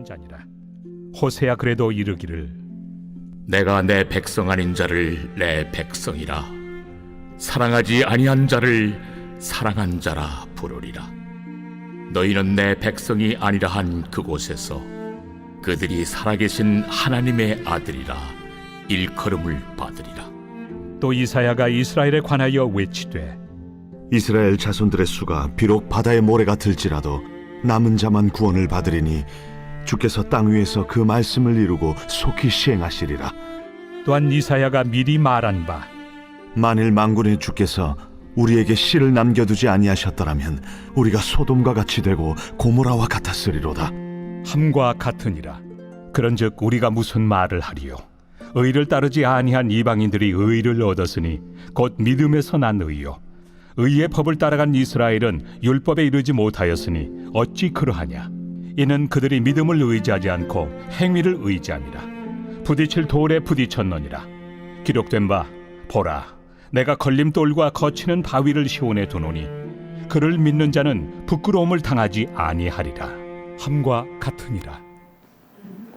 자니라. 호세야 그래도 이르기를 내가 내 백성 아닌 자를 내 백성이라, 사랑하지 아니한 자를 사랑한 자라 부르리라. 너희는 내 백성이 아니라 한 그곳에서 그들이 살아계신 하나님의 아들이라 일컬음을 받으리라. 또 이사야가 이스라엘에 관하여 외치되 이스라엘 자손들의 수가 비록 바다의 모래가 들지라도 남은 자만 구원을 받으리니 주께서 땅 위에서 그 말씀을 이루고 속히 시행하시리라. 또한 이사야가 미리 말한 바 만일 만군의 주께서 우리에게 씨를 남겨두지 아니하셨더라면 우리가 소돔과 같이 되고 고모라와 같았으리로다. 함과 같으니라. 그런즉 우리가 무슨 말을 하리요? 의를 따르지 아니한 이방인들이 의를 얻었으니 곧 믿음에서 난 의요. 의의 법을 따라간 이스라엘은 율법에 이르지 못하였으니 어찌 그러하냐? 이는 그들이 믿음을 의지하지 않고 행위를 의지함이라. 부딪힐 돌에 부딪혔느니라. 기록된 바 보라, 내가 걸림돌과 거치는 바위를 시온에 두노니 그를 믿는 자는 부끄러움을 당하지 아니하리라. 함과 같으니라.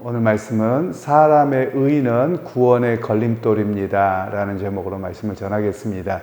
오늘 말씀은 사람의 의는 구원의 걸림돌입니다 라는 제목으로 말씀을 전하겠습니다.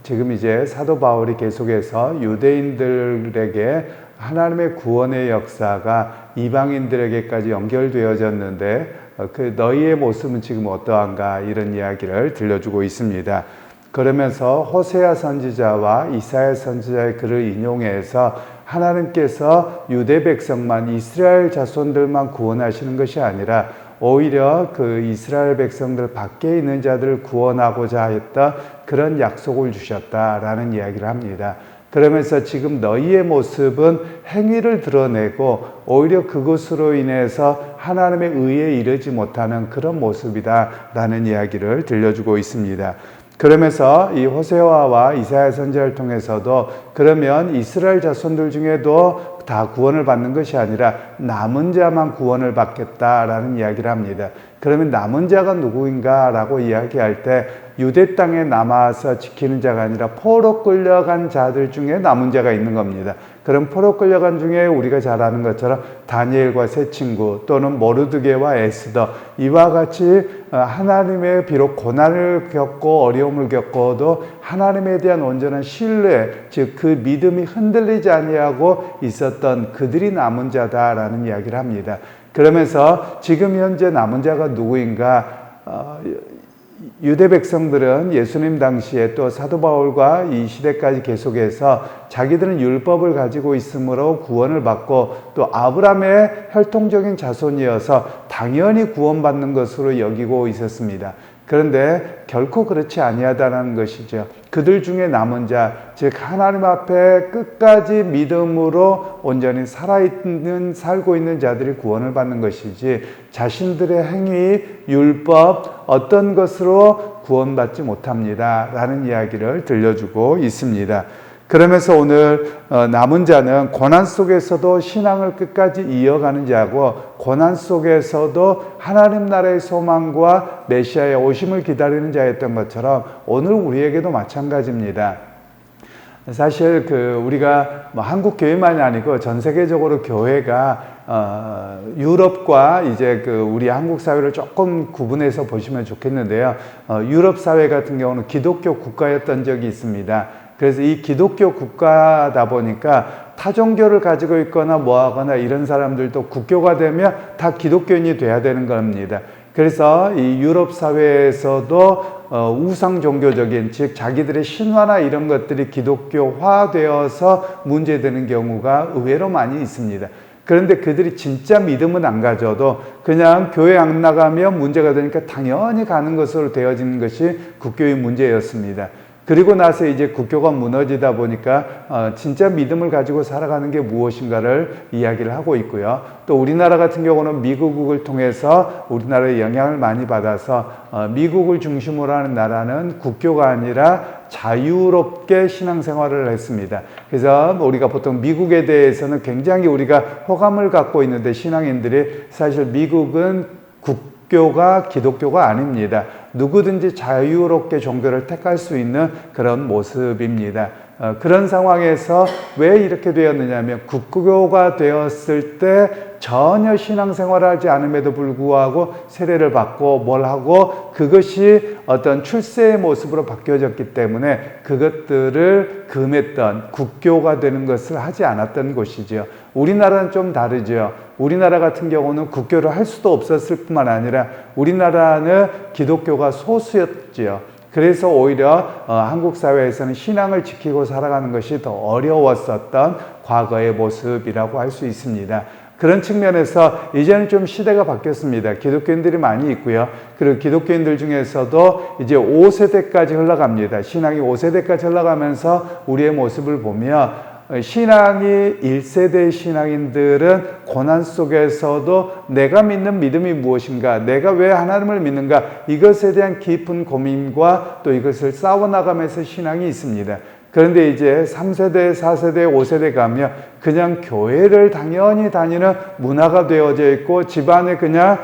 지금 이제 사도 바울이 계속해서 유대인들에게 하나님의 구원의 역사가 이방인들에게까지 연결되어졌는데 그 너희의 모습은 지금 어떠한가 이런 이야기를 들려주고 있습니다. 그러면서 호세아 선지자와 이사야 선지자의 글을 인용해서 하나님께서 유대 백성만, 이스라엘 자손들만 구원하시는 것이 아니라 오히려 그 이스라엘 백성들 밖에 있는 자들을 구원하고자 했던 그런 약속을 주셨다라는 이야기를 합니다. 그러면서 지금 너희의 모습은 행위를 드러내고 오히려 그것으로 인해서 하나님의 의에 이르지 못하는 그런 모습이다라는 이야기를 들려주고 있습니다. 그러면서 이 호세아와 이사야 선지자를 통해서도 그러면 이스라엘 자손들 중에도 다 구원을 받는 것이 아니라 남은 자만 구원을 받겠다라는 이야기를 합니다. 그러면 남은 자가 누구인가 라고 이야기할 때 유대 땅에 남아서 지키는 자가 아니라 포로 끌려간 자들 중에 남은 자가 있는 겁니다. 그럼 포로 끌려간 중에 우리가 잘 아는 것처럼 다니엘과 세 친구 또는 모르드게와 에스더, 이와 같이 하나님의 비록 고난을 겪고 어려움을 겪어도 하나님에 대한 온전한 신뢰, 즉 그 믿음이 흔들리지 아니하고 있었던 그들이 남은 자다라는 이야기를 합니다. 그러면서 지금 현재 남은 자가 누구인가? 유대 백성들은 예수님 당시에 또 사도 바울과 이 시대까지 계속해서 자기들은 율법을 가지고 있으므로 구원을 받고 또 아브라함의 혈통적인 자손이어서 당연히 구원받는 것으로 여기고 있었습니다. 그런데 결코 그렇지 아니하다는 것이죠. 그들 중에 남은 자, 즉 하나님 앞에 끝까지 믿음으로 온전히 살고 있는 자들이 구원을 받는 것이지 자신들의 행위, 율법 어떤 것으로 구원받지 못합니다 라는 이야기를 들려주고 있습니다. 그러면서 오늘 남은 자는 고난 속에서도 신앙을 끝까지 이어가는 자고 고난 속에서도 하나님 나라의 소망과 메시아의 오심을 기다리는 자였던 것처럼 오늘 우리에게도 마찬가지입니다. 사실 우리가 한국 교회만이 아니고 전 세계적으로 교회가 유럽과 이제 우리 한국 사회를 조금 구분해서 보시면 좋겠는데요. 유럽 사회 같은 경우는 기독교 국가였던 적이 있습니다. 그래서 이 기독교 국가다 보니까 타종교를 가지고 있거나 뭐하거나 이런 사람들도 국교가 되면 다 기독교인이 돼야 되는 겁니다. 그래서 이 유럽 사회에서도 우상 종교적인, 즉 자기들의 신화나 이런 것들이 기독교화되어서 문제되는 경우가 의외로 많이 있습니다. 그런데 그들이 진짜 믿음은 안 가져도 그냥 교회 안 나가면 문제가 되니까 당연히 가는 것으로 되어지는 것이 국교의 문제였습니다. 그리고 나서 이제 국교가 무너지다 보니까 진짜 믿음을 가지고 살아가는 게 무엇인가를 이야기를 하고 있고요. 또 우리나라 같은 경우는 미국을 통해서 우리나라에 영향을 많이 받아서 미국을 중심으로 하는 나라는 국교가 아니라 자유롭게 신앙생활을 했습니다. 그래서 우리가 보통 미국에 대해서는 굉장히 우리가 호감을 갖고 있는데 신앙인들이 사실 미국은 국교가 기독교가 아닙니다. 누구든지 자유롭게 종교를 택할 수 있는 그런 모습입니다. 그런 상황에서 왜 이렇게 되었느냐 하면 국교가 되었을 때 전혀 신앙생활을 하지 않음에도 불구하고 세례를 받고 뭘 하고 그것이 어떤 출세의 모습으로 바뀌어졌기 때문에 그것들을 금했던 국교가 되는 것을 하지 않았던 것이죠. 우리나라는 좀 다르죠. 우리나라 같은 경우는 국교를 할 수도 없었을 뿐만 아니라 우리나라는 기독교가 소수였죠. 그래서 오히려 한국 사회에서는 신앙을 지키고 살아가는 것이 더 어려웠었던 과거의 모습이라고 할 수 있습니다. 그런 측면에서 이제는 좀 시대가 바뀌었습니다. 기독교인들이 많이 있고요. 그리고 기독교인들 중에서도 이제 5세대까지 흘러갑니다. 신앙이 5세대까지 흘러가면서 우리의 모습을 보면 신앙이 1세대 신앙인들은 고난 속에서도 내가 믿는 믿음이 무엇인가, 내가 왜 하나님을 믿는가, 이것에 대한 깊은 고민과 또 이것을 싸워나가면서 신앙이 있습니다. 그런데 이제 3세대, 4세대, 5세대 가면 그냥 교회를 당연히 다니는 문화가 되어져 있고 집안에 그냥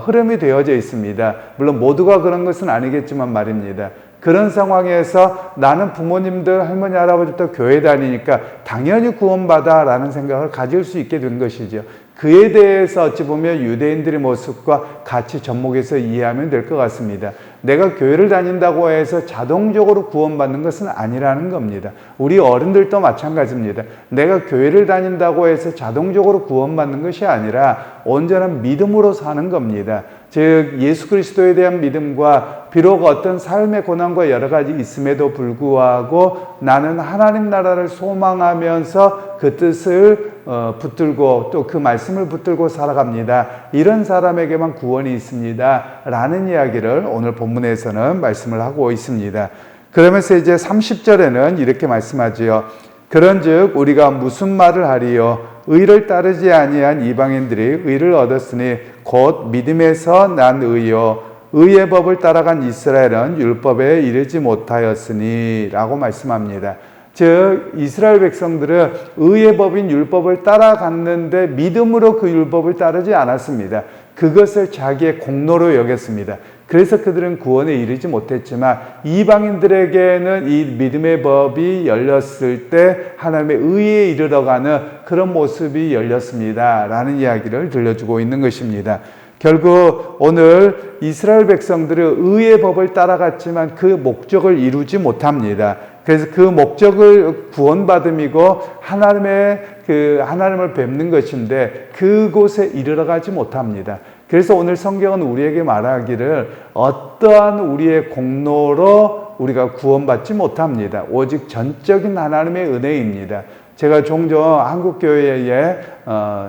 흐름이 되어져 있습니다. 물론 모두가 그런 것은 아니겠지만 말입니다. 그런 상황에서 나는 부모님들, 할머니, 할아버지부터 교회 다니니까 당연히 구원받아 라는 생각을 가질 수 있게 된 것이죠. 그에 대해서 어찌 보면 유대인들의 모습과 같이 접목해서 이해하면 될 것 같습니다. 내가 교회를 다닌다고 해서 자동적으로 구원받는 것은 아니라는 겁니다. 우리 어른들도 마찬가지입니다. 내가 교회를 다닌다고 해서 자동적으로 구원받는 것이 아니라 온전한 믿음으로 사는 겁니다. 즉 예수 그리스도에 대한 믿음과 비록 어떤 삶의 고난과 여러 가지 있음에도 불구하고 나는 하나님 나라를 소망하면서 그 뜻을 붙들고 또 그 말씀을 붙들고 살아갑니다. 이런 사람에게만 구원이 있습니다. 라는 이야기를 오늘 본문에서는 말씀을 하고 있습니다. 그러면서 이제 30절에는 이렇게 말씀하지요. 그런즉 우리가 무슨 말을 하리요? 의를 따르지 아니한 이방인들이 의를 얻었으니 곧 믿음에서 난 의요. 의의 법을 따라간 이스라엘은 율법에 이르지 못하였으니 라고 말씀합니다. 즉 이스라엘 백성들은 의의 법인 율법을 따라갔는데 믿음으로 그 율법을 따르지 않았습니다. 그것을 자기의 공로로 여겼습니다. 그래서 그들은 구원에 이르지 못했지만 이방인들에게는 이 믿음의 법이 열렸을 때 하나님의 의에 이르러가는 그런 모습이 열렸습니다. 라는 이야기를 들려주고 있는 것입니다. 결국 오늘 이스라엘 백성들은 의의 법을 따라갔지만 그 목적을 이루지 못합니다. 그래서 그 목적을 구원받음이고 하나님을 뵙는 것인데 그곳에 이르러가지 못합니다. 그래서 오늘 성경은 우리에게 말하기를 어떠한 우리의 공로로 우리가 구원받지 못합니다. 오직 전적인 하나님의 은혜입니다. 제가 종종 한국 교회에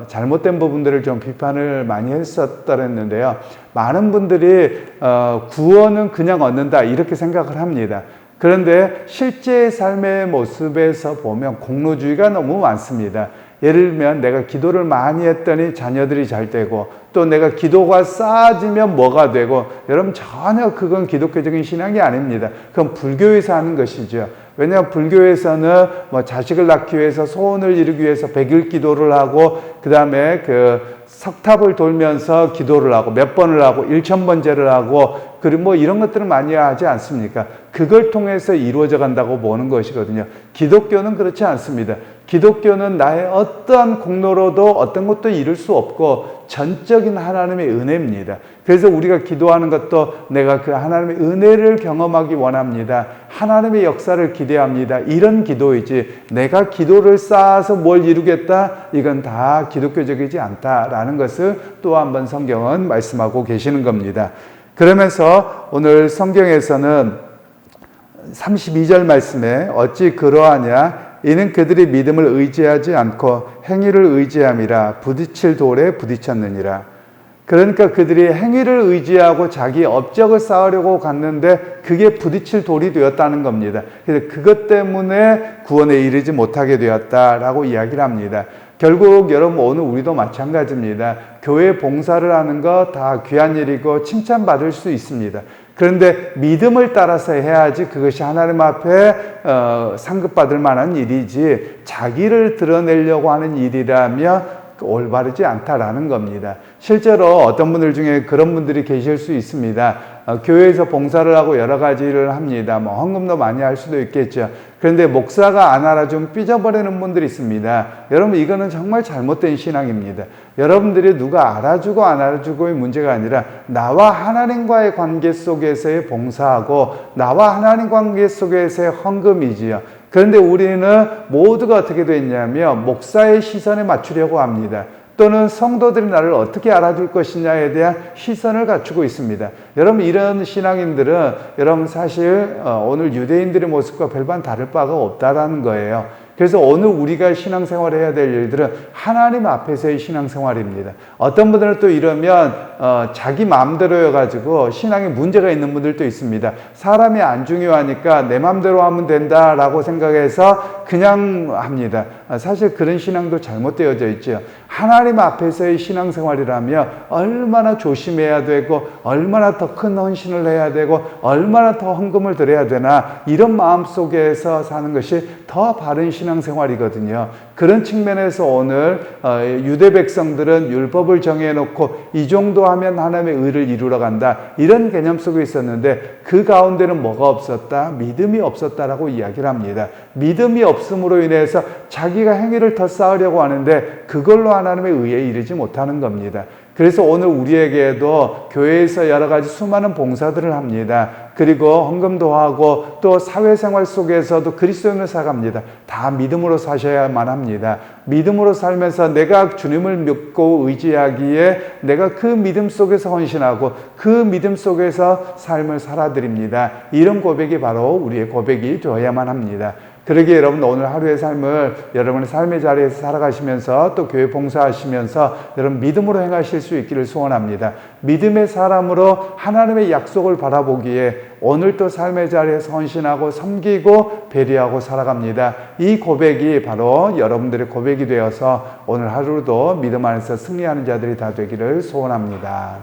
잘못된 부분들을 좀 비판을 많이 했었더랬는데요. 많은 분들이 구원은 그냥 얻는다 이렇게 생각을 합니다. 그런데 실제 삶의 모습에서 보면 공로주의가 너무 많습니다. 예를 들면 내가 기도를 많이 했더니 자녀들이 잘 되고 또 내가 기도가 쌓아지면 뭐가 되고 여러분 전혀 그건 기독교적인 신앙이 아닙니다. 그건 불교에서 하는 것이죠. 왜냐하면 불교에서는 뭐 자식을 낳기 위해서 소원을 이루기 위해서 100일 기도를 하고 그 다음에 그 석탑을 돌면서 기도를 하고 몇 번을 하고 1000번제를 하고 그리고 뭐 이런 것들을 많이 하지 않습니까? 그걸 통해서 이루어져 간다고 보는 것이거든요. 기독교는 그렇지 않습니다. 기독교는 나의 어떠한 공로로도 어떤 것도 이룰 수 없고 전적인 하나님의 은혜입니다. 그래서 우리가 기도하는 것도 내가 그 하나님의 은혜를 경험하기 원합니다. 하나님의 역사를 기대합니다. 이런 기도이지 내가 기도를 쌓아서 뭘 이루겠다? 이건 다 기독교적이지 않다라는 것을 또 한 번 성경은 말씀하고 계시는 겁니다. 그러면서 오늘 성경에서는 32절 말씀에 어찌 그러하냐? 이는 그들이 믿음을 의지하지 않고 행위를 의지함이라 부딪힐 돌에 부딪혔느니라. 그러니까 그들이 행위를 의지하고 자기 업적을 쌓으려고 갔는데 그게 부딪힐 돌이 되었다는 겁니다. 그래서 그것 때문에 구원에 이르지 못하게 되었다라고 이야기를 합니다. 결국 여러분 오늘 우리도 마찬가지입니다. 교회 봉사를 하는 거 다 귀한 일이고 칭찬받을 수 있습니다. 그런데 믿음을 따라서 해야지 그것이 하나님 앞에 상급받을 만한 일이지 자기를 드러내려고 하는 일이라면 올바르지 않다라는 겁니다. 실제로 어떤 분들 중에 그런 분들이 계실 수 있습니다. 교회에서 봉사를 하고 여러 가지를 합니다. 뭐 헌금도 많이 할 수도 있겠죠. 그런데 목사가 안 알아주면 삐져버리는 분들이 있습니다. 여러분, 이거는 정말 잘못된 신앙입니다. 여러분들이 누가 알아주고 안 알아주고의 문제가 아니라 나와 하나님과의 관계 속에서의 봉사하고 나와 하나님 관계 속에서의 헌금이지요. 그런데 우리는 모두가 어떻게 되어 있냐면 목사의 시선에 맞추려고 합니다. 또는 성도들이 나를 어떻게 알아줄 것이냐에 대한 시선을 갖추고 있습니다. 여러분, 이런 신앙인들은 여러분 사실 오늘 유대인들의 모습과 별반 다를 바가 없다라는 거예요. 그래서 오늘 우리가 신앙생활을 해야 될 일들은 하나님 앞에서의 신앙생활입니다. 어떤 분들은 또 이러면 자기 마음대로여가지고 신앙에 문제가 있는 분들도 있습니다. 사람이 안 중요하니까 내 마음대로 하면 된다라고 생각해서 그냥 합니다. 사실 그런 신앙도 잘못되어져 있죠. 하나님 앞에서의 신앙생활이라면 얼마나 조심해야 되고 얼마나 더 큰 헌신을 해야 되고 얼마나 더 헌금을 드려야 되나, 이런 마음 속에서 사는 것이 더 바른 신앙생활이거든요. 그런 측면에서 오늘 유대 백성들은 율법을 정해놓고 이 정도 하면 하나님의 의를 이루러 간다, 이런 개념 속에 있었는데 그 가운데는 뭐가 없었다? 믿음이 없었다라고 이야기를 합니다. 믿음이 없음으로 인해서 자기가 행위를 더 쌓으려고 하는데 그걸로 하나님의 의에 이르지 못하는 겁니다. 그래서 오늘 우리에게도 교회에서 여러 가지 수많은 봉사들을 합니다. 그리고 헌금도 하고 또 사회생활 속에서도 그리스도인을 살아갑니다. 다 믿음으로 사셔야만 합니다. 믿음으로 살면서 내가 주님을 믿고 의지하기에 내가 그 믿음 속에서 헌신하고 그 믿음 속에서 삶을 살아드립니다. 이런 고백이 바로 우리의 고백이 되어야만 합니다. 그러기에 여러분, 오늘 하루의 삶을 여러분의 삶의 자리에서 살아가시면서 또 교회 봉사하시면서 여러분 믿음으로 행하실 수 있기를 소원합니다. 믿음의 사람으로 하나님의 약속을 바라보기에 오늘 또 삶의 자리에서 헌신하고 섬기고 배려하고 살아갑니다. 이 고백이 바로 여러분들의 고백이 되어서 오늘 하루도 믿음 안에서 승리하는 자들이 다 되기를 소원합니다.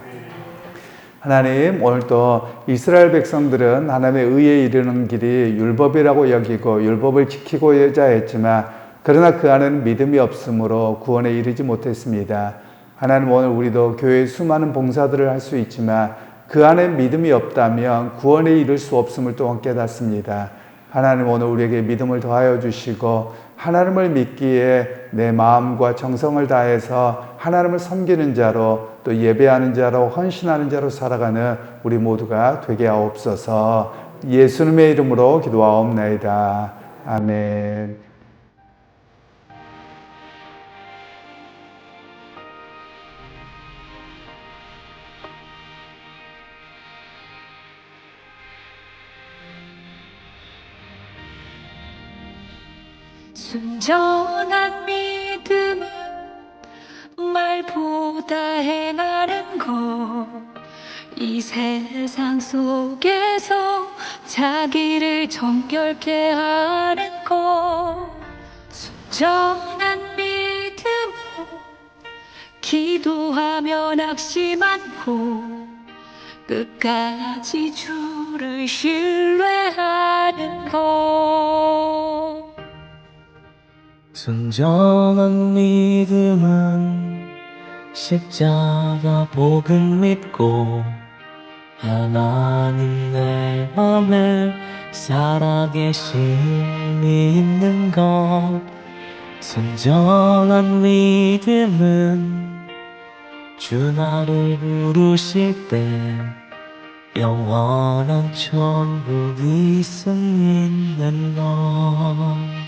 하나님, 오늘도 이스라엘 백성들은 하나님의 의에 이르는 길이 율법이라고 여기고 율법을 지키고자 했지만 그러나 그 안에는 믿음이 없으므로 구원에 이르지 못했습니다. 하나님, 오늘 우리도 교회에 수많은 봉사들을 할 수 있지만 그 안에 믿음이 없다면 구원에 이를 수 없음을 또한 깨닫습니다. 하나님, 오늘 우리에게 믿음을 더하여 주시고 하나님을 믿기에 내 마음과 정성을 다해서 하나님을 섬기는 자로 또 예배하는 자로 헌신하는 자로 살아가는 우리 모두가 되게 하옵소서. 예수님의 이름으로 기도하옵나이다. 아멘. 순전한 믿음은 말보다 행하는 것, 이 세상 속에서 자기를 정결케 하는 것. 순전한 믿음은 기도하며 낙심 않고 끝까지 주를 신뢰하는 것. 순정한 믿음은 십자가 복음 믿고 하나님 내 맘에 살아계신 믿는 것. 순정한 믿음은 주 나를 부르실 때 영원한 천국 있음 믿는 것.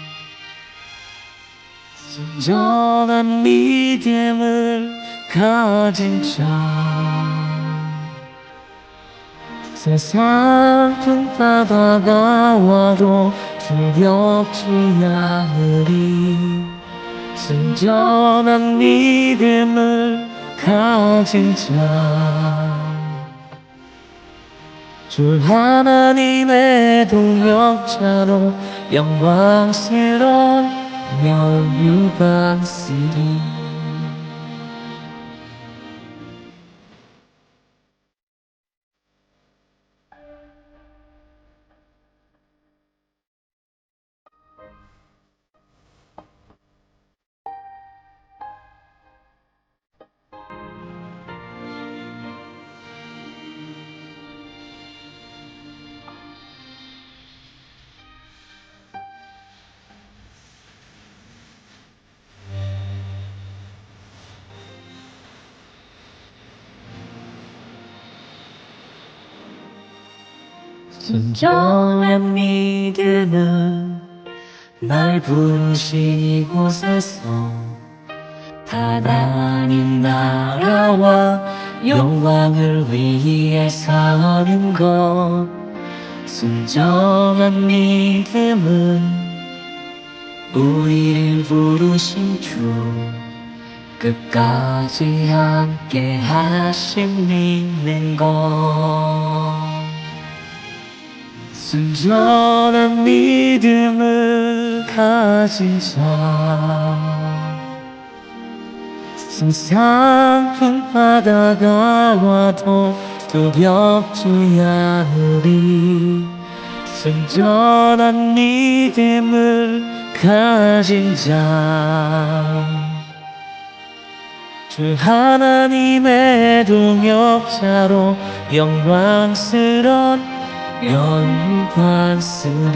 순전한 믿음을 가진 자, 세상 틈타 다가와도 두렵지 않으리. 순전한 믿음을 가진 자, 주 하나님의 동역자로 영광스러운 영유받으리. 순정한 믿음은 날 부르신 이곳에서 하나님 나라와 영광을 위해 사는 것. 순정한 믿음은 우리를 부르신 주 끝까지 함께 하심 믿는 것. 순전한 믿음을 가진 자 세상 큰 바다가 와도 두렵지 않으리. 순전한 믿음을 가진 자 주 하나님의 동역자로 영광스런 영광스리.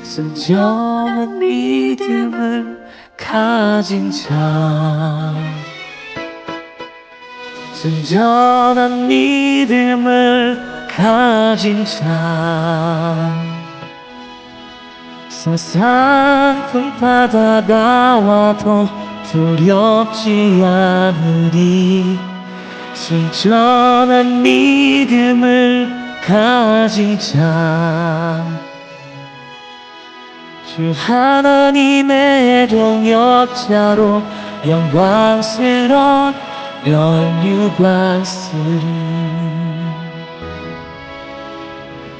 순전한 믿음을 가진 자 순전한 믿음을 가진 자 세상 큰 바다가 와도 두렵지 않으리. 순전한 믿음을 가진 자 주 하나님의 동역자로 영광스런 영광스리.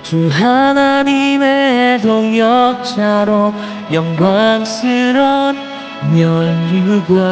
주 하나님의 동역자로 영광스런 영광스리.